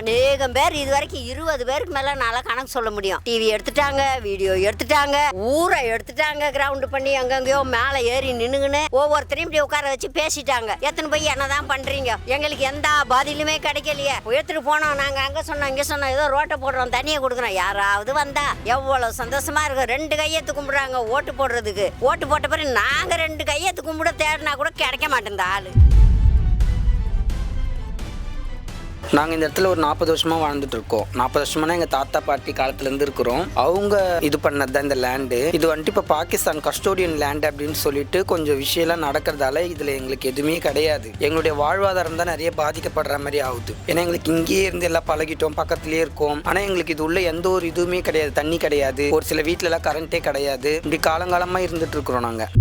அநேகம் பேர் இது வரைக்கும் 20 பேருக்கு மேல நாளா கணக்கு சொல்ல முடியும். டிவி எடுத்துட்டாங்க, வீடியோ எடுத்துட்டாங்க, ஊரை எடுத்துட்டாங்க, கிரவுண்ட் பண்ணி அங்கங்கயோ மேல ஏறி நின்னுங்கன்னு ஒவ்வொருத்தரையும் இப்படி உட்கார வச்சு பேசிட்டாங்க. எத்தனை போய் என்னதான் பண்றீங்க, எங்களுக்கு எந்த பதிலுமே கிடைக்கலையே, எடுத்துட்டு போனோம், நாங்க அங்க சொன்னோம் இங்க சொன்னோம், ஏதோ ரோட்டை போடுறோம், தண்ணியை கொடுக்குறோம். யாராவது வந்தா எவ்வளவு சந்தோஷமா இருக்கும். 2 கையெத்து கும்பிடுறாங்க ஓட்டு போடுறதுக்கு. ஓட்டு போட்ட பிறகு நாங்க 2 கையெத்து கும்பிட தேடினா கூட கிடைக்க மாட்டேன் ஆளு. நாங்கள் இந்த இடத்துல ஒரு 40 வருஷமாக வாழ்ந்துட்டு இருக்கோம். 40 வருஷமானா எங்கள் தாத்தா பாட்டி காலத்துலேருந்து இருக்கிறோம். அவங்க இது பண்ணது தான் இந்த லேண்டு. இது வந்துட்டு இப்போ பாகிஸ்தான் கஸ்டோடியன் லேண்ட் அப்படின்னு சொல்லிட்டு கொஞ்சம் விஷயம்லாம் நடக்கிறதால இதில் எங்களுக்கு எதுவுமே கிடையாது. எங்களுடைய வாழ்வாதாரம் தான் நிறைய பாதிக்கப்படுற மாதிரி ஆகுது. ஏன்னா எங்களுக்கு இங்கேயே இருந்து எல்லாம் பழகிட்டோம், பக்கத்துலேயே இருக்கோம். ஆனால் எங்களுக்கு இது உள்ள எந்த ஒரு இதுவுமே கிடையாது. தண்ணி கிடையாது, ஒரு சில வீட்டிலலாம் கரண்ட்டே கிடையாது. இப்படி காலங்காலமாக இருந்துட்டு இருக்கிறோம் நாங்கள்.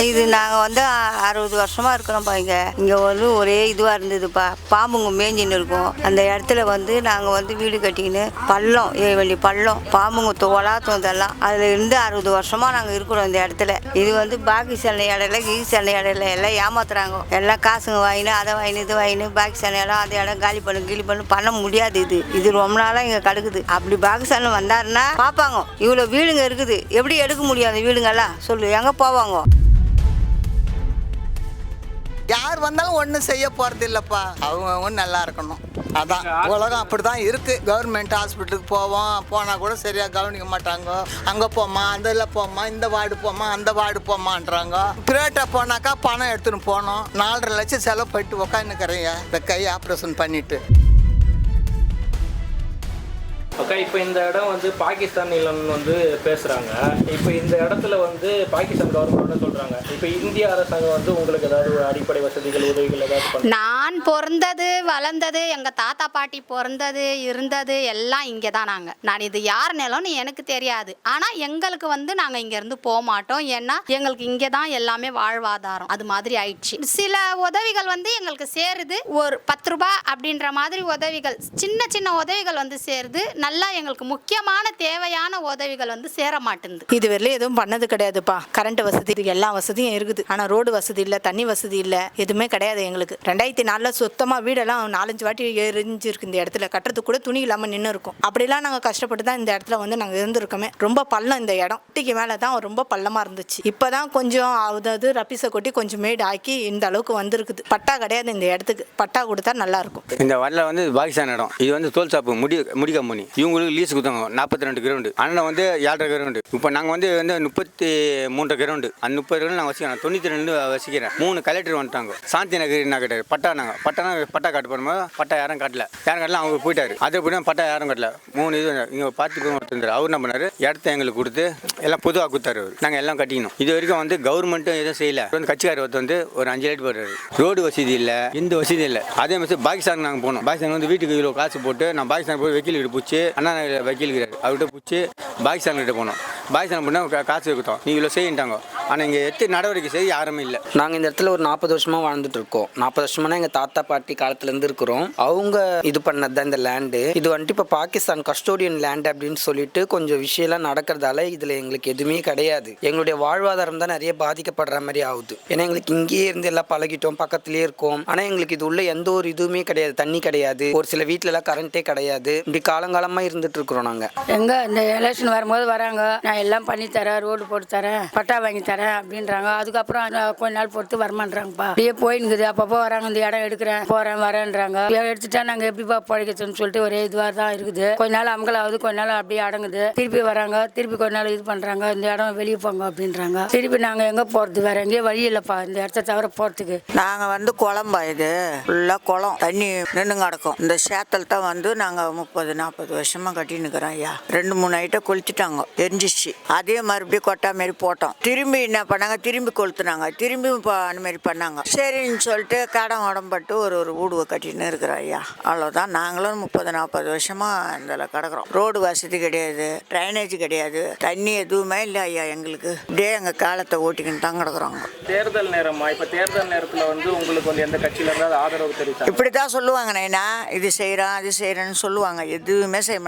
இது நாங்கள் வந்து 60 வருஷமாக இருக்கிறோம்ப்பா. இங்கே வந்து ஒரே இதுவாக இருந்ததுப்பா. பாம்புங்க மேஞ்சின்னு இருக்கும். அந்த இடத்துல வந்து நாங்கள் வந்து வீடு கட்டிக்கின்னு பள்ளம், வேண்டிய பள்ளம், பாம்புங்க தோலா தோந்தெல்லாம் அதில் இருந்து 60 வருஷமாக நாங்கள் இருக்கிறோம் இந்த இடத்துல. இது வந்து பாகிஸ்தான் இடையில ஈஸ்டான் இடையில எல்லாம் ஏமாத்துறாங்க. எல்லாம் காசுங்க வாங்கினு அதை வாங்கினு இது வாங்கினு பாகிஸ்தான் இடம் அந்த இடம் காலி பண்ண முடியாது. இது ரொம்ப நாளாக இங்கே கிடக்குது. அப்படி பாகிஸ்தான் வந்தாருன்னா பார்ப்பாங்க, இவ்வளோ வீடுங்க இருக்குது, எப்படி எடுக்க முடியும் அந்த வீடுங்கெல்லாம் சொல்லு, எங்கே போவாங்க? யார் வந்தாலும் ஒன்றும் செய்ய போகிறது இல்லைப்பா. அவங்க நல்லா இருக்கணும். அதான் உலகம் அப்படி தான் இருக்குது. கவர்மெண்ட் ஹாஸ்பிட்டலுக்கு போனால் கூட சரியாக கவனிக்க மாட்டாங்க. அங்கே போமா, அந்த இதில் போமா, இந்த வார்டு போமா, அந்த வார்டு போமான்றாங்க. பிரைவேட்டாக போனாக்கா பணம் எடுத்துன்னு போனோம். 4.5 லட்சம் செலவு பண்ணிட்டு உட்காந்துக்கிறேன் இந்த கை ஆப்ரேஷன் பண்ணிட்டு. ஓகே, இப்போ இந்த இடம் வந்து பாகிஸ்தான் நிலம்னு வந்து பேசுகிறாங்க. இப்போ இந்த இடத்துல வந்து பாகிஸ்தான் கவர்மெண்ட் சொல்கிறாங்க. இப்போ இந்திய அரசாங்கம் வந்து உங்களுக்கு ஏதாவது ஒரு அடிப்படை வசதிகள் உதவிகள் ஏதாவது? நான் பிறந்தது வளர்ந்தது, எங்கள் தாத்தா பாட்டி பிறந்தது இருந்தது எல்லாம் இங்கே தான். நான் இது யார் நிலம்னு எனக்கு தெரியாது. ஆனால் எங்களுக்கு வந்து நாங்கள் இங்கேருந்து போக மாட்டோம். ஏன்னா எங்களுக்கு இங்கே தான் எல்லாமே வாழ்வாதாரம். அது மாதிரி ஆயிடுச்சு. சில உதவிகள் வந்து எங்களுக்கு சேருது. ஒரு 10 ரூபாய் அப்படின்ற மாதிரி உதவிகள், சின்ன சின்ன உதவிகள் வந்து சேருது. நல்லா எங்களுக்கு முக்கியமான தேவையான உதவிகள் வந்து சேர மாட்டேங்குது. இது வரையிலும் எதுவும் பண்ணது கிடையாதுப்பா. கரண்ட் வசதி எல்லா வசதியும் இருக்குது. ஆனால் ரோடு வசதி இல்லை, தண்ணி வசதி இல்லை, எதுவுமே கிடையாது எங்களுக்கு. 2004 சுத்தமாக வீடெல்லாம் 4-5 வாட்டி எரிஞ்சிருக்கு. இந்த இடத்துல கட்டுறதுக்கு கூட துணி இல்லாமல் நின்று இருக்கும். அப்படிலாம் நாங்கள் கஷ்டப்பட்டு தான் இந்த இடத்துல வந்து நாங்கள் இருந்திருக்கோமே. ரொம்ப பள்ளம் இந்த இடம். குட்டிக்கு மேலே தான் ரொம்ப பள்ளமாக இருந்துச்சு. இப்போ தான் கொஞ்சம் அதாவது ரப்பீஸை கொட்டி கொஞ்சம் மேடு ஆக்கி இந்த அளவுக்கு வந்திருக்குது. பட்டா கிடையாது இந்த இடத்துக்கு. பட்டா கொடுத்தா நல்லா இருக்கும். இந்த வரல வந்து பாகிஸ்தான் இடம். இது வந்து தோல் சாப்பு முடி கம்பெனி. இவங்களுக்கு லீஸ் கொடுத்தாங்க 42 கிரவுண்டு. அண்ணன் வந்து 7.5 கிரவுண்டு. இப்போ நாங்கள் வந்து 33 கிரவுண்டு. அந்த 30 கிரவுண்டு நாங்கள் வசிக்கிறோம். 92 வசிக்கிறேன். 3 கலெக்டர் வந்துட்டாங்க. சாந்தி நகர் என்ன கேட்டார். பட்டா காட்டு போடும்போது பட்டா யாரும் காட்டல. அவங்க போயிட்டாரு. அதை போய் பட்டா யாரும் காட்டல. 3 இது இங்கே பார்த்து ஒருத்தர் அவர் என்ன பண்ணாரு, இடத்த எங்களுக்கு கொடுத்து எல்லாம் பொதுவாக கொடுத்தாரு. நாங்கள் எல்லாம் கட்டிக்கணும். இது வரைக்கும் வந்து கவர்மெண்ட்டும் எதுவும் செய்யல. வந்து கட்சிக்காரர் ஒருத்தர் வந்து ஒரு 5 லைட் போடுறாரு. ரோடு வசதி இல்லை, எந்த வசதி இல்லை. அதே மாதிரி பாகிஸ்தான் நாங்கள் போனோம். பாகிஸ்தான் வந்து வீட்டுக்கு இவ்வளோ காசு போட்டு நான் பாகிஸ்தான் போய் வக்கீல் கிட்ட பிடிச்சி, அண்ணா வக்கீல் இருக்கிறார் அவர்கிட்ட பிடிச்சி பாகிஸ்தான் கிட்ட போனோம். பாகிஸ்தான் போனால் காசு கொடுத்தோம், நீ இவ்வளோ செய்யிட்டாங்க. ஆனால் இங்கே எத்தனை நடவடிக்கை செய்ய யாருமே இல்லை. நாங்கள் இந்த இடத்துல ஒரு 40 வருஷமாக வாழ்ந்துட்டு இருக்கோம். 40 வருஷமானா எங்கள் தாத்தா பாட்டி காலத்துலேருந்து இருக்கிறோம். அவங்க இது பண்ணது தான் இந்த லேண்டு. இது வந்துட்டு இப்போ பாகிஸ்தான் கஸ்டோடியன் லேண்ட் அப்படின்னு சொல்லிட்டு கொஞ்சம் விஷயம்லாம் நடக்கிறதால இதில் எங்களுக்கு எதுவுமே கிடையாது. எங்களுடைய வாழ்வாதாரம் தான் நிறைய பாதிக்கப்படுற மாதிரி ஆகுது. ஏன்னா எங்களுக்கு இங்கேயே இருந்து எல்லாம் பழகிட்டோம், பக்கத்துலேயே இருக்கோம். ஆனால் எங்களுக்கு இது உள்ள எந்த ஒரு இதுவுமே கிடையாது. தண்ணி கிடையாது, ஒரு சில வீட்டிலலாம் கரண்ட்டே கிடையாது. இப்படி காலங்காலமாக இருந்துட்டு இருக்கிறோம் நாங்கள். எங்கே இந்த எலெக்ஷன் வரும்போது வராங்க, நான் எல்லாம் பண்ணி தரேன், ரோடு போட்டு தரேன், பட்டா வாங்கி தரேன் அப்படின்றாங்க. அதுக்கப்புறம் கொஞ்ச நாள் பொறுத்து வரமான்றாங்கப்பா. அப்படியே போயின்னுக்குது. அப்பப்போ வராங்க, இந்த இடம் எடுக்கிறேன் போகிறேன் வரேன்றாங்க. எடுத்துட்டா நாங்கள் எப்படிப்பா பழைக்கணும்னு சொல்லிட்டு ஒரே இதுவாக தான் இருக்குது. கொஞ்ச நாள் அமங்கலாவது, கொஞ்ச நாள் அப்படியே அடங்குது. திருப்பி வராங்க, திருப்பி கொஞ்ச நாள் இது பண்ணுறாங்க, இந்த இடம் வெளியே போங்க அப்படின்றாங்க. திருப்பி நாங்கள் எங்கே போகிறது, வேற எங்கேயும் வழி இல்லைப்பா இந்த இடத்த தவிர போகிறதுக்கு. நாங்கள் வந்து குளம்பா, இது ஃபுல்லாக குளம், தண்ணி நின்று கிடக்கும். இந்த சேத்தல் தான் வந்து நாங்கள் 30-40 வருஷமாக கட்டின்னு இருக்கிறோம் ஐயா. 2-3 ஐட்டம் கொளுத்திட்டாங்க, எரிஞ்சிச்சு. அதே மறுபடியும் கொட்டா மாரி போட்டோம். திரும்பி என்ன பண்ணாங்க, திரும்பி கொளுத்துனாங்க, திரும்பி அந்த மாதிரி பண்ணாங்க. சரின்னு சொல்லிட்டு கடன் உடம்பட்டு ஒரு வீடு கட்டின்னு இருக்கிறோம் ஐயா. அவ்வளோதான். நாங்களும் 30-40 வருஷமாக இதில் கிடக்குறோம். ரோடு வசதி கிடையாது, ட்ரைனேஜ் கிடையாது, தண்ணி எதுவுமே இல்லை ஐயா. எங்களுக்கு இப்படியே எங்கள் காலத்தை ஓட்டிக்கின்னு தான் கிடக்குறோங்க. தேர்தல் நேரமா? இப்போ தேர்தல் நேரத்தில் வந்து உங்களுக்கு வந்து எந்த கட்சியில் இருந்தாலும் ஆதரவு தெரிவித்தாங்க? இப்படி தான் சொல்லுவாங்க. நைனா இது செய்கிறோம் அது செய்கிறேன்னு சொல்லுவாங்க. எதுவுமே செய்ய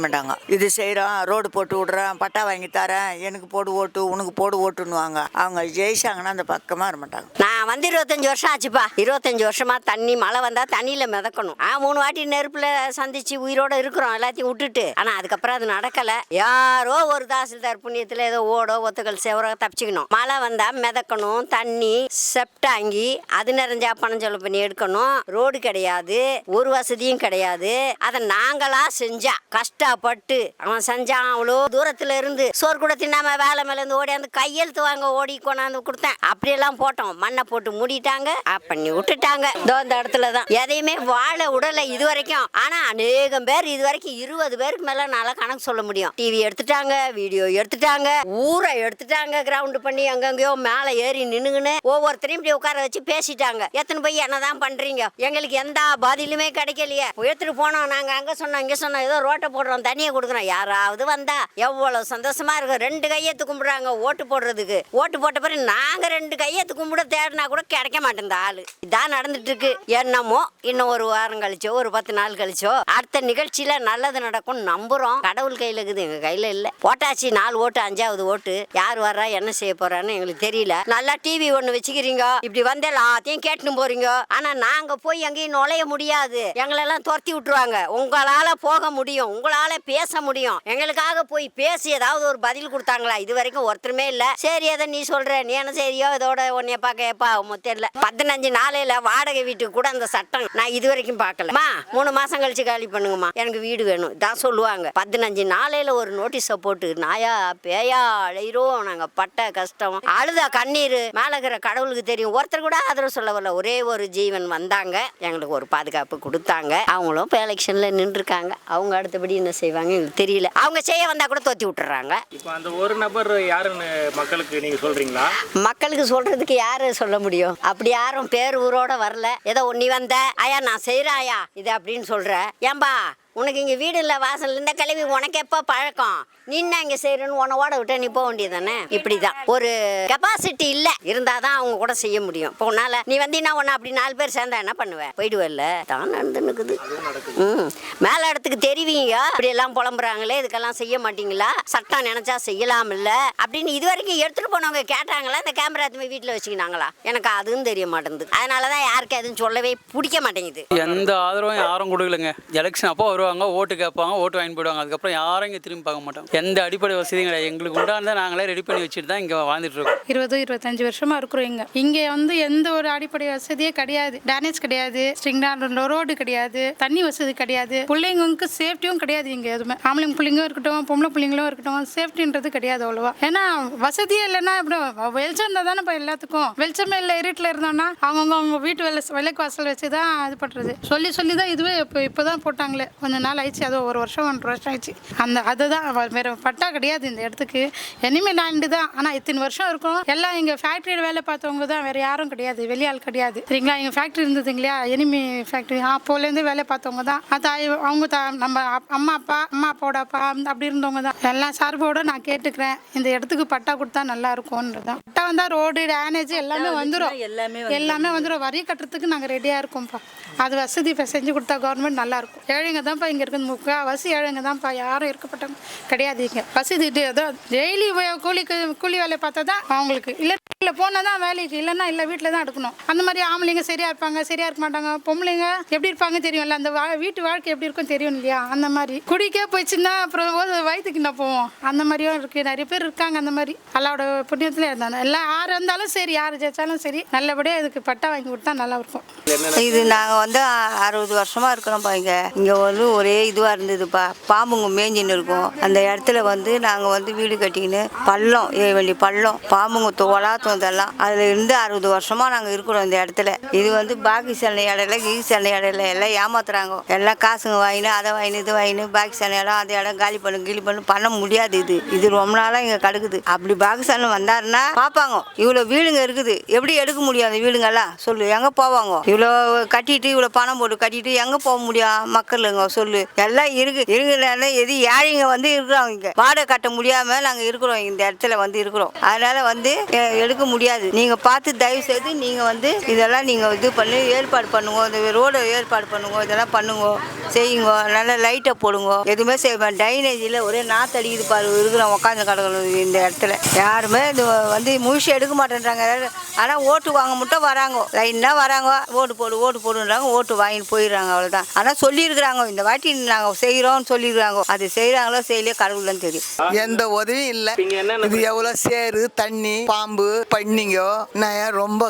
மாட்டாங்க. இது செய்கிறோம், ரோடு போட்டு விட்றேன், பட்டா வாங்கி தரேன், எனக்கு போட்டு ஓட்டு, உனக்கு இவனுக்கு போடு ஓட்டுன்னுவாங்க. அவங்க ஜெயிச்சாங்கன்னா அந்த பக்கமாக வர மாட்டாங்க. நான் வந்து 25 வருஷம் ஆச்சுப்பா. 25 வருஷமா தண்ணி மழை வந்தா தண்ணியில மிதக்கணும். 3 வாட்டி நெருப்புல சந்திச்சு உயிரோட இருக்கிறோம் எல்லாத்தையும் விட்டுட்டு. ஆனா அதுக்கப்புறம் அது நடக்கல. யாரோ ஒரு தாசில்தார் புண்ணியத்துல ஏதோ ஓடோ ஒத்துக்கள் சேவரோ தப்பிச்சுக்கணும். மழை வந்தா மிதக்கணும், தண்ணி செப்டாங்கி அது நிறைஞ்சா பணஞ்சொல்ல பண்ணி எடுக்கணும். ரோடு கிடையாது, ஒரு வசதியும் கிடையாது. அதை நாங்களா செஞ்சா கஷ்டப்பட்டு அவன் செஞ்சான். அவ்வளோ தூரத்துல இருந்து சோறு கூட தின்னாம வேலை மேல இருந்து ஓடியாந்து கையெழுத்து வாங்க ஓடி கொண்டாந்து கொடுத்தேன். அப்படியெல்லாம் போட்டோம். மண்ணை போட்டு மூடிட்டாங்க, பண்ணி விட்டுட்டாங்க. இந்த இடத்துலதான் எதையுமே வாழ உடலை இது வரைக்கும். ஆனா அநேகம் பேர் இது வரைக்கும் 20 பேருக்கு மேல நல்லா கணக்கு சொல்ல முடியும். டிவி எடுத்துட்டாங்க, வீடியோ எடுத்துட்டாங்க, ஊரை எடுத்துட்டாங்க. கிரவுண்ட் பண்ணி அங்கங்கயோ மேல ஏறி நின்னுங்கன்னு ஒவ்வொருத்தரையும் இப்படி உட்கார வச்சு பேசிட்டாங்க. எத்தனை போய் என்னதான் பண்றீங்க, எங்களுக்கு எந்த பதிலுமே கிடைக்கலையே. எடுத்துட்டு போனோம், நாங்க அங்க சொன்னோம் இங்க சொன்னோம், ஏதோ ரோட்டை போடுறோம், தண்ணியை கொடுக்குறோம். யாராவது வந்தா எவ்வளவு சந்தோஷமா இருக்கும். 2 கையெத்து கும்பிடுறாங்க ஓட்டு போடுறதுக்கு. ஓட்டு போட்ட பிறகு நாங்க 2 கையெத்து கும்பிட தேடினா கூட கிடைக்க மாட்டேன் ஆளு. இதான் நடந்துட்டு இருக்கு. என்னமோ இன்னும் ஒரு வாரம் கழிச்சோ ஒரு 10 நாள் கழிச்சோ அடுத்த நிகழ்ச்சியில நல்லது நடக்கும் நம்புறோம். கடவுள் கையில இருக்குது, எங்க கையில இல்ல. போட்டாச்சு 4 ஓட்டு 5வது ஓட்டு. யார் வர்றா என்ன செய்ய போறான்னு எங்களுக்கு தெரியல. நல்லா டிவி ஒண்ணு வச்சுக்கிறீங்க, இப்படி வந்து எல்லாத்தையும் கேட்டுன்னு போறீங்க. ஆனா நாங்க போய் எங்கேயும் நுழைய முடியாது. எங்களெல்லாம் துரத்தி விட்டுருவாங்க. உங்களால போக முடியும், உங்களால பேச முடியும். எங்களுக்காக போய் பேசி ஏதாவது ஒரு பதில் கொடுத்தாங்களா? இது வரைக்கும் ஒருத்தருமே இல்ல. சரி எதை நீ சொல்ற, நீ என்ன செய்யறியோ இதோட உன்னைய பார்க்க எப்பா தெரியல. 15 நாளையில வாடகை வீட்டுக்கு கூட அந்த சட்டம் நான் இது வரைக்கும் பார்க்கலமா. 3 மாசம் கழிச்சு காலி பண்ணுங்கம்மா, எனக்கு வீடு வேணும் தான் சொல்லுவாங்க. 15 நாளையில ஒரு நோட்டீஸை போட்டு நாயா பேயா அழைகிறோம். நாங்க பட்ட கஷ்டம், அழுத கண்ணீர் மேல இருக்கிற கடவுளுக்கு தெரியும். ஒருத்தர் கூட ஆதரவு சொல்ல வரல. ஒரே ஒரு ஜீவன் வந்தாங்க, எங்களுக்கு ஒரு பாதுகாப்பு கொடுத்தாங்க. அவங்களும் இப்போ எலெக்ஷன்ல நின்றுருக்காங்க. அவங்க அடுத்தபடி என்ன செய்வாங்க எங்களுக்கு தெரியல. அவங்க செய்ய வந்தா கூட தோத்தி விட்டுறாங்க. இப்போ அந்த ஒரு நபர் யாருன்னு மக்களுக்கு நீங்க சொல்றீங்களா? மக்களுக்கு சொல்றதுக்கு யாரு சொல்ல முடியும்? அப்படி யாரும் பேர் ஊரோட வரல. ஏதோ நீ வந்த ஐயா நான் செய்யறாயா இது அப்படின்னு சொல்ற. ஏன்பா உனக்கு இங்கே வீடு இல்லை, வாசல் இந்த கிளவி உனக்கு எப்போ பழக்கம்? நின்னா இங்கே செய்யறன்னு உன்னோட விட்டு நீ போக வேண்டியதானே. இப்படிதான் ஒரு கெப்பாசிட்டி இல்லை, இருந்தாதான் அவங்க கூட செய்ய முடியும். இப்போ உன்னால நீ வந்தீங்கன்னா உன்ன அப்படி 4 பேர் சேர்ந்தா என்ன பண்ணுவேன்? போயிடுவேல்ல. தான் நடந்துன்னுக்குது. மேல இடத்துக்கு தெரிவிங்க. இப்படி எல்லாம் புலம்புறாங்களே, இதுக்கெல்லாம் செய்ய மாட்டீங்களா? சட்டம் நினைச்சா செய்யலாம் இல்ல அப்படின்னு இது வரைக்கும் எடுத்துட்டு போனவங்க கேட்டாங்களா? இந்த கேமரா எடுத்து வீட்டில் வச்சுக்கினாங்களா? எனக்கு அதுவும் தெரிய மாட்டேங்குது. அதனாலதான் யாருக்கு எதுவும் சொல்லவே பிடிக்க மாட்டேங்குது. எந்த ஆதரவும் யாரும் கொடுக்கலங்க. எலெக்ஷன் அப்போ வருவாங்க, ஓட்டு கேட்பாங்க, ஓட்டு வாங்கி போயிடுவாங்க. அதுக்கப்புறம் யாரும் இங்கே திரும்பி பார்க்க மாட்டாங்க. எந்த அடிப்படை வசதியும் கிடையாது. எங்களுக்கு உண்டானதை நாங்களே ரெடி பண்ணி வச்சுட்டு தான் இங்கே வாழ்ந்துட்டு இருக்கோம். 20-25 வருஷமா இருக்கிறோம். இங்கே வந்து எந்த ஒரு அடிப்படை வசதியே கிடையாது. டேனேஜ் கிடையாது, ரோடு கிடையாது, தண்ணி வசதி கிடையாது, பிள்ளைங்களுக்கு சேஃப்டியும் கிடையாது. இங்கே எதுவுமே ஆம்பளைங்க பிள்ளைங்களும் இருக்கட்டும், பொம்பளை பிள்ளைங்களும் இருக்கட்டும், சேஃப்டின்றது கிடையாது அவ்வளோவா. ஏன்னா வசதியே இல்லைன்னா இப்படி வெளிச்சம் இருந்தால் தானே இப்போ எல்லாத்துக்கும். வெளிச்சமே இல்லை, இருட்டில் இருந்தோம்னா அவங்க வீட்டு விலைக்கு வாசல் வச்சு தான் இது பண்ணுறது. சொல்லி தான் இதுவே இப்போ தான் போட்டாங்களே. கொஞ்ச நாள் ஆயிடுச்சு, அது 1 வருஷம் 1.5 வருஷம் ஆயிடுச்சு. அதுதான் வேற பட்டா கிடையாது இந்த இடத்துக்கு. எனிமே லேண்டு தான். ஆனால் இத்தனை வருஷம் இருக்கும். எல்லாம் இங்கே ஃபேக்ட்ரியில் வேலை பார்த்தவங்க தான், வேற யாரும் கிடையாது, வெளியாள் கிடையாது. சரிங்களா? இங்கே ஃபேக்ட்ரி இருந்தது இல்லையா, எனிமி ஃபேக்ட்ரி. அப்போலேருந்து வேலை பார்த்தவங்க தான். அது அவங்க நம்ம அம்மா அப்பாவோட அப்பா அப்படி இருந்தவங்க தான். எல்லாம் சார்போட நான் கேட்டுக்கிறேன், இந்த இடத்துக்கு பட்டா கொடுத்தா நல்லா இருக்கும்ன்றதான். பட்டா வந்தால் ரோடு டேனேஜ் எல்லாமே வந்துடும். எல்லாமே வந்துடும். வரி கட்டுறதுக்கு நாங்கள் ரெடியாக இருக்கோம்ப்பா. அது வசதி இப்போ செஞ்சு கொடுத்தா கவர்மெண்ட் நல்லா இருக்கும். ஏழைங்க தான்ப்பா இங்கே இருக்குது. முக்கால்வாசி ஏழைங்க தான்ப்பா, யாரும் இருக்கப்பட்டவங்க கிடையாது இங்கே. வசதி அதான் டெய்லி கூலி வேலை பார்த்தா தான் அவங்களுக்கு. இல்லை போனால் தான் வேலைக்கு, இல்லைன்னா இல்லை வீட்டில் தான் எடுக்கணும். அந்த மாதிரி ஆம்பளைங்க சரியாக இருப்பாங்க, சரியாக இருக்க மாட்டாங்க. பொம்பளைங்க எப்படி இருப்பாங்க தெரியும்ல, அந்த வீட்டு வாழ்க்கை எப்படி இருக்கும் தெரியும் இல்லையா? அந்த மாதிரி குடிக்கே போயிடுச்சுன்னா அப்புறம் வயிற்றுக்கு என்ன போவோம். அந்த மாதிரியும் இருக்குது. நிறைய பேர் இருக்காங்க அந்த மாதிரி. அல்லாவோட புண்ணியத்தில் இருந்தாங்க. எல்லாம் யார் இருந்தாலும் சரி, யார் ஜெயிச்சாலும் சரி, நல்லபடியாக இதுக்கு பட்டா வாங்கி கொடுத்தா நல்லா இருக்கும். இது நாங்கள் வந்து 60 வருஷமாக இருக்கிறோம்ப்பா. இங்கே வந்து ஒரே இதுவாக இருந்ததுப்பா. பாம்புங்க மேஞ்சின்னு இருக்கும். அந்த இடத்துல வந்து நாங்கள் வந்து வீடு கட்டிக்கின்னு பள்ளம், ஏவண்டி பள்ளம், பாம்புங்க தோலாத்தம் இதெல்லாம். அதில் இருந்து 60 வருஷமாக நாங்கள் இருக்கிறோம் இந்த இடத்துல. இது வந்து பாக்கி சென்னை இடையில சென்னை இடையில எல்லாம் ஏமாத்துறாங்க. எல்லாம் காசுங்க வாங்கினு அதை வாங்கினு இது வாங்கினு பாக்கி சென்னை இடம் அந்த இடம் காலி பண்ண முடியாது. இது ரொம்ப நாளாக இங்கே கிடக்குது. அப்படி பாகிஸ்தான் வந்தாருன்னா பார்ப்பாங்க, இவ்வளோ வீடுங்க இருக்குது, எப்படி எடுக்க முடியும் அந்த வீடுங்கெல்லாம்? சொல்லு, எங்கே போவாங்க? இவ்வளோ கட்டிட்டு இவ்வளோ பணம் போட்டு கட்டிட்டு எங்கே போக முடியும் மக்களுங்க? சொல்லு. எல்லாம் இருக்குதுன்னா எது ஏழைங்க வந்து இருக்கிறோம். இங்கே வாடகை கட்ட முடியாமல் நாங்கள் இருக்கிறோம், இந்த இடத்துல வந்து இருக்கிறோம். அதனால வந்து எடுக்க எடுக்க முடியாது. நீங்கள் பார்த்து தயவு செய்து நீங்கள் வந்து இதெல்லாம் நீங்கள் இது பண்ணி ஏற்பாடு பண்ணுங்க, இந்த ரோடை ஏற்பாடு பண்ணுங்க, இதெல்லாம் பண்ணுங்க, செய்யுங்க, நல்லா லைட்டை போடுங்க. எதுவுமே செய்வேன். டைனேஜில் ஒரே நாற்று அடிக்குது பாரு, இருக்கிறோம் உட்காந்து கிடக்கணும் இந்த இடத்துல. யாருமே இது வந்து முயற்சி எடுக்க மாட்டேன்றாங்க. ஆனால் ஓட்டு வாங்க மட்டும் வராங்க, லைனாக வராங்க, ஓட்டு போடுன்றாங்க, ஓட்டு வாங்கிட்டு போயிடுறாங்க, அவ்வளோதான். ஆனால் சொல்லியிருக்கிறாங்க இந்த வாட்டி நாங்கள் செய்கிறோம்னு சொல்லியிருக்காங்க. அது செய்கிறாங்களோ செய்யலையோ கடவுள்தான் தெரியும். எந்த உதவியும் இல்லை. இது எவ்வளோ சேரு தண்ணி பாம்பு பண்ணிங்க ரொம்ப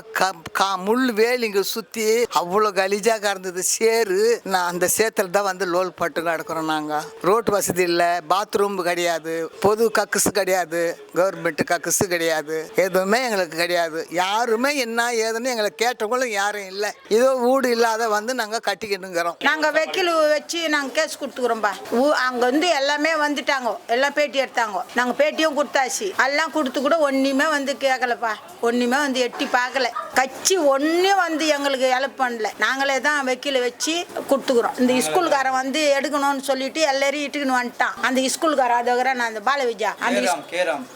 முள் வேலிங்க சுற்றி அவ்வளோ கலீஜாக இருந்தது சேரு. நான் அந்த சேத்துல தான் வந்து லோல் பட்டு கிடக்குறோம். நாங்கள் ரோட்டு வசதி இல்லை, பாத்ரூம் கிடையாது, பொது கக்குசு கிடையாது, கவர்மெண்ட் கக்குசு கிடையாது, எதுவுமே எங்களுக்கு கிடையாது. யாருமே என்ன ஏதுன்னு எங்களை கேட்டவங்களும் யாரும் இல்லை. ஏதோ வீடு இல்லாத வந்து நாங்கள் கட்டிக்கிட்டுங்கிறோம். நாங்கள் வக்கீல் வச்சு நாங்கள் கேஸ் கொடுத்துக்கிறோம்பா. அங்கே வந்து எல்லாமே வந்துட்டாங்க, எல்லாம் பேட்டி எடுத்தாங்க, நாங்கள் பேட்டியும் கொடுத்தாச்சு. எல்லாம் கொடுத்து கூட ஒன்றுமே வந்து கேட்கலப்பா, ஒன்றுமே வந்து எட்டி பார்க்கல. கட்சி ஒன்றும் வந்து எங்களுக்கு ஹெல்ப் பண்ணல. நாங்களே தான் வக்கீலை வச்சு கொடுத்துக்கிறோம். இந்த ஸ்கூல்காரன் வந்து எடுக்கணும்னு சொல்லிட்டு எல்லாரையும் இட்டுக்குன்னு வந்துட்டான். அந்த ஸ்கூல்காரன் அதோட நான் அந்த பாலவிஜா அந்த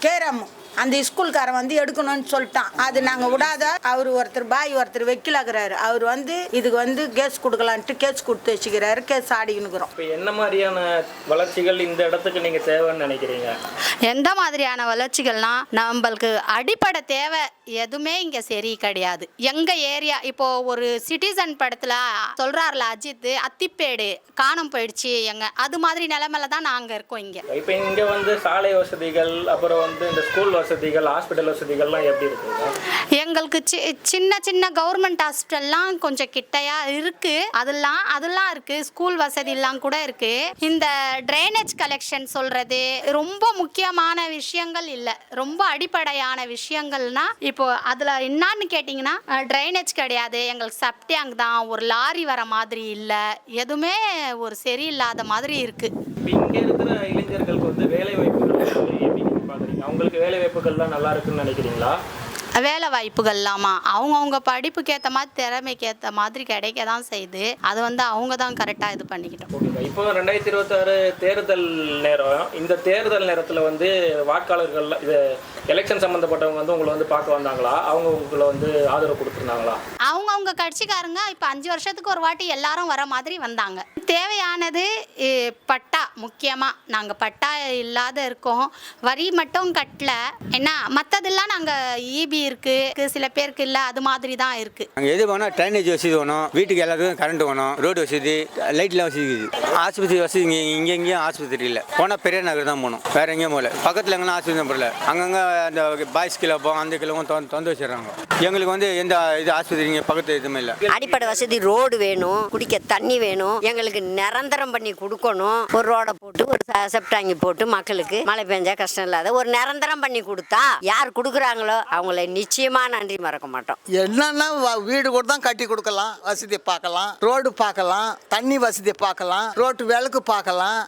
கேராம் அந்த ஸ்கூல்காரன் வந்து எடுக்கணும்னு சொல்லிட்டான். அது நாங்கள் விடாத அவர் ஒருத்தர் ஒருத்தர் வக்கீலாகிறாரு. அவர் வந்து இதுக்கு வந்து கேஸ் கொடுக்கலான்ட்டு கேஸ் கொடுத்து வச்சுக்கிறாரு. கேஸ் ஆடிக்கணுக்கிறோம். இப்போ என்ன மாதிரியான வளர்ச்சிகள் இந்த இடத்துக்கு நீங்கள் தேவைன்னு நினைக்கிறீங்க? எந்த மாதிரியான வளர்ச்சிகள்னா நம்மளுக்கு அடிப்படை தேவை எதுவுமே இங்கே சரி கிடையாது. எங்கள் ஏரியா இப்போ ஒரு சிட்டிசன் படத்தில் சொல்கிறார்ல அஜித், அத்திப்பேடு காணாம போயிடுச்சு அது மாதிரி நிலைமையில தான் நாங்கள் இருக்கோம் இங்கே. இப்போ இங்கே வந்து சாலை வசதிகள், அப்புறம் வந்து இந்த ஸ்கூல் வசதிகள், ஹாஸ்பிட்டல் வசதிகள்லாம் எப்படி இருக்குங்க? எங்களுக்கு சின்ன சின்ன கவர்மெண்ட் ஹாஸ்பிட்டல்லாம் கொஞ்சம் கிட்டையா இருக்கு, அதெல்லாம் இருக்கு. ஸ்கூல் வசதியெல்லாம் கூட இருக்கு. இந்த ட்ரைனேஜ் கலெக்ஷன் சொல்றது ரொம்ப முக்கியமான விஷயங்கள் இல்லை, ரொம்ப அடிப்படையான விஷயங்கள்னா இப்போ அதில் என்னன்னு கேட்டிங்கன்னா ட்ரைனேஜ் கிடையாது, எங்களுக்கு சப் டேங்க் தான், ஒரு லாரி வர மாதிரி இல்லை, எதுவுமே ஒரு சரியில்லாத மாதிரி இருக்கு. இங்கே இருக்கிற இளைஞர்களுக்கு வந்து வேலை வாய்ப்புகள் எப்படி பார்க்குறீங்க? அவங்களுக்கு வேலை வாய்ப்புகள்லாம் நல்லா இருக்குன்னு நினைக்கிறீங்களா? வேலை வாய்ப்புகள்லாமா அவங்கவுங்க படிப்புக்கு ஏற்ற மாதிரி திறமைக்கு ஏற்ற மாதிரி கிடைக்க தான் செய்யுது. அது வந்து அவங்க தான் கரெக்டாக இது பண்ணிக்கிட்டோம். ஓகேங்க. இப்போ 2026 தேர்தல் நேரம், இந்த தேர்தல் நேரத்தில் வந்து வாக்காளர்கள் இது எலெக்ஷன் சம்மந்தப்பட்டவங்க வந்து உங்களை வந்து பார்க்க வந்தாங்களா? அவங்க உங்களை வந்து ஆதரவு கொடுத்துருந்தாங்களா? அவங்கவுங்க கட்சிக்காரங்க இப்போ 5 வருஷத்துக்கு ஒரு வாட்டி எல்லாரும் வர மாதிரி வந்தாங்க. தேவையானது பட்டா, முக்கியமாக நாங்கள் பட்டா இல்லாத இருக்கோம், வரி மட்டும் கட்டல. என்ன மற்றதெல்லாம் நாங்கள் ஈபி இருக்கு, சில பேருக்கு இல்லை, அது மாதிரி தான் இருக்கு. அங்கே எது வேணும், ட்ரைனேஜ் வசதி வேணும், வீட்டுக்கு எல்லாத்துக்கும் கரண்ட் வேணும், ரோடு வசதி, லைட்லாம் வசதி இருக்குது. ஆஸ்பத்திரி வசதி இங்கேயும் ஆஸ்பத்திரி இல்லை, போனால் பெரிய நகர் தான் போகணும், வேற எங்கேயும் போகல. பக்கத்தில் எங்கன்னா ஆஸ்பத்திரி தான் போகல. அங்கங்கே அந்த பாய்ஸ் கிளப்போ அந்த கிளப்பும் தொந்து வச்சிடறாங்க. எங்களுக்கு வந்து எந்த இது ஆஸ்பத்திரி இங்கே பக்கத்தில் எதுவுமே இல்லை. அடிப்படை வசதி ரோடு வேணும், குடிக்க தண்ணி வேணும், எங்களுக்கு நிரந்தரம் பண்ணி கொடுக்கணும். ஒரு ரோடை போட்டு ஒரு செப்டாங்கி போட்டு மக்களுக்கு மழை பெஞ்சா கஷ்டம் இல்லாத ஒரு நிரந்தரம் பண்ணி கொடுத்தா யார் கொடுக்குறாங்களோ அவங்கள நிச்சயமா நன்றி மறக்க மாட்டோம். என்னன்னா வீடு கூட தான் கட்டி கொடுக்கலாம், வசதி பார்க்கலாம், ரோடு பார்க்கலாம், தண்ணி வசதி பார்க்கலாம், ரோட்டு விளக்கு பார்க்கலாம்,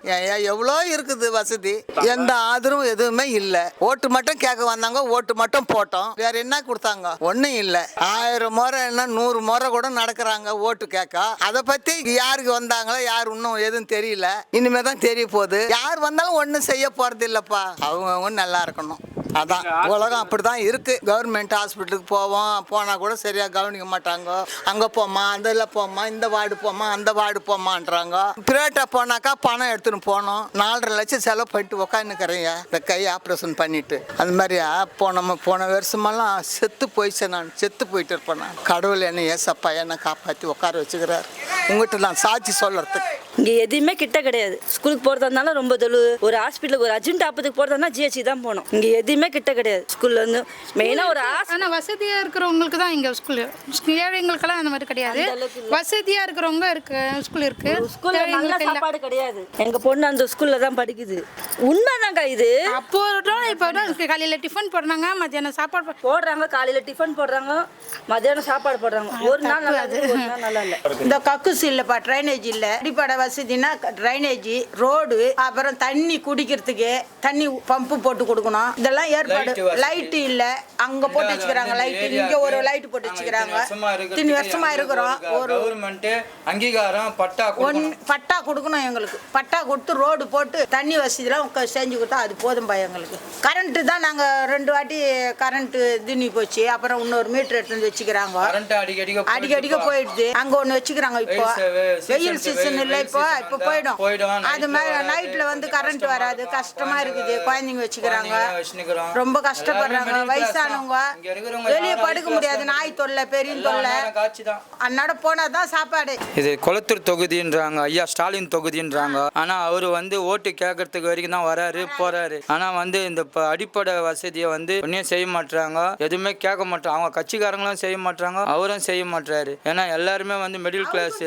எவ்வளோ இருக்குது வசதி. எந்த ஆதரவும் எதுவுமே இல்லை. ஓட்டு மட்டும் கேட்க வந்தாங்க, ஓட்டு மட்டும் போட்டோம், வேற என்ன கொடுத்தாங்க? ஒன்றும் இல்லை. 1000 முறை என்ன 100 முறை கூட நடக்கிறாங்க ஓட்டு கேட்க. அதை பத்தி யாருக்கு வந்தாங்களோ யார் இன்னும் எதுவும் தெரியல, இனிமே தான் தெரிய போகுது. யார் வந்தாலும் ஒன்றும் செய்ய போறது இல்லப்பா. அவங்க நல்லா இருக்கணும். அதான் உலகம் அப்படிதான் இருக்கு. கவர்மெண்ட் ஹாஸ்பிட்டலுக்கு போனால் கூட சரியா கவனிக்க மாட்டாங்க. அங்கே போமா, அதில் போமா, இந்த வார்டு போமா, அந்த வார்டு போமான்றாங்க. பிரைவேட்டாக போனாக்கா பணம் எடுத்துன்னு போனோம், 4.5 லட்சம் செலவு பண்ணிட்டு உட்காந்துக்கிறேன் இந்த கை ஆப்ரேஷன் பண்ணிட்டு. அந்த மாதிரியா போன வருஷமெல்லாம் செத்து போயிட்டு இருப்பேன் நான். கடவுள் என்ன ஏசப்பா என்ன காப்பாற்றி உட்கார வச்சுக்கிறார். உங்கள்கிட்ட நான் சாட்சி சொல்றதுக்கு. இங்கே எதுவுமே கிட்ட கிடையாது. ஸ்கூலுக்கு போகிறதா இருந்தாலும் ரொம்ப தொழுவு, ஒரு ஹாஸ்பிட்டலுக்கு ஒரு அர்ஜென்ட் ஆபத்துக்கு போகிறதா ஜிஹெச்சி தான் போகணும். இங்கே எதுவுமே கிட்ட கிடையாது. ஸ்கூல்ல இருந்து மெயினாக ஒரு ஆனால் வசதியாக இருக்கிறவங்களுக்கு தான் இங்கே ஸ்கூல், ஏழைங்களுக்கெல்லாம் அந்த மாதிரி கிடையாது. வசதியாக இருக்கிறவங்க ஸ்கூல் இருக்கு. ஸ்கூலில் நல்ல சாப்பாடு கிடையாது. எங்கள் பொண்ணு அந்த ஸ்கூலில் தான் படிக்குது. உண்மைதாங்க இது. அப்போ இப்போ காலையில் டிஃபன் போடுறாங்க, மத்தியானம் சாப்பாடு போடுறாங்க, காலையில் டிஃபன் போடுறாங்க, மத்தியானம் சாப்பாடு போடுறாங்க. ஒரு நாள் நல்லா இருக்கு, ஒரு நாள் நல்லா இல்லை. இந்த கக்குஸ் இல்லைப்பா, ட்ரைனேஜ் இல்லை, அடிப்படை வசதினா ட்ரைனேஜ், ரோடு, அப்புறம் தண்ணி குடிக்கிறதுக்கு தண்ணி பம்பு போட்டு கொடுக்கணும். இதெல்லாம் ஏற்பாடு. லைட்டு இல்லை, அங்கே போட்டு வச்சுக்கிறாங்க லைட்டு, இங்கே ஒரு லைட்டு போட்டு வச்சுக்கிறாங்க. இத்தனை வருஷமா இருக்கிறோம். ஒரு கவர்மெண்ட் அங்கீகாரம் பட்டா கொடுக்கணும் எங்களுக்கு. பட்டா கொடுத்து ரோடு போட்டு தண்ணி வசதிலாம் செஞ்சு கொடுத்தா அது போதும்பா எங்களுக்கு. கரண்ட்டு தான் நாங்கள் 2 வாட்டி கரண்ட்டு திணி போச்சு. அப்புறம் இன்னொரு மீட்டர் எடுத்து வந்து வச்சுக்கிறாங்க. அடிக்கடிக்க போயிடுது. அங்கே ஒன்று வச்சுக்கிறாங்க. இப்போ வெயில் சீசன் இல்லை, இப்போ போயிடும். அது மாதிரி நைட்டில் வந்து கரண்ட் வராது, கஷ்டமா இருக்குது. குழந்தைங்க வச்சுக்கிறாங்க, ரொம்ப கஷ்டப்படுறாங்க. வயசானவங்க வெளியே படுக்க முடியாது, நாய் தொல்லை, பெரிய தொல்லை. அன்னாட போனால் தான் சாப்பாடு. இது கொளத்தூர் தொகுதின்றாங்க, ஐயா ஸ்டாலின் தொகுதின்றாங்க. ஆனால் அவர் வந்து ஓட்டு கேட்கறதுக்கு வரைக்கும் தான் வராரு போறாரு. ஆனால் வந்து இந்த அடிப்படை வசதியை வந்து ஒன்றும் செய்ய மாட்டாங்க, எதுவுமே கேட்க மாட்டாங்க. அவங்க கட்சிக்காரங்களும் செய்ய மாட்டாங்க, அவரும் செய்ய மாட்டாரு. ஏன்னா எல்லாருமே வந்து மிடில் கிளாஸ்.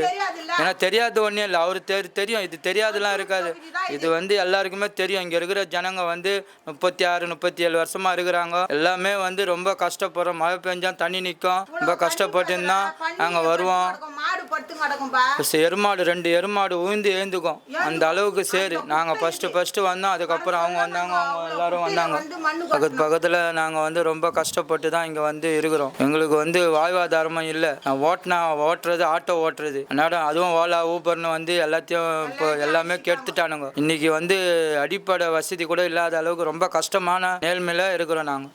ஏன்னா தெரியாது ஒன்றும் இல்லை, அவரு தெரியும். இது தெரியாதுலாம் இருக்காது. இது வந்து எல்லாருக்குமே தெரியும். இங்கே இருக்கிற ஜனங்க வந்து 36 37 வருஷமா இருக்கிறாங்க. எல்லாமே வந்து ரொம்ப கஷ்டப்படுறோம். மழை பெஞ்சா தண்ணி நிற்கும், ரொம்ப கஷ்டப்பட்டுன்னா நாங்கள் வருவோம். எருமாடு 2 எருமாடு உயிர்ந்து எழுந்துக்கும், அந்த அளவுக்கு சரி. நாங்கள் ஃபஸ்ட்டு வந்தோம், அதுக்கப்புறம் அவங்க வந்தாங்க, அவங்க எல்லாரும் வந்தாங்க. பக்கத்தில் நாங்கள் வந்து ரொம்ப கஷ்டப்பட்டு தான் இங்கே வந்து இருக்கிறோம். எங்களுக்கு வந்து வாழ்வாதாரமும் இல்லை. ஓட்டுறது ஆட்டோ ஓட்டுறது, அதுவும் ஓலா ஊபர்னு வந்து எல்லாத்தையும் இப்போ எல்லாமே கெடுத்துட்டானுங்க. இன்னைக்கு வந்து அடிப்படை வசதி கூட இல்லாத அளவுக்கு ரொம்ப கஷ்டமான நிலைமையில இருக்கிறோம் நாங்கள்.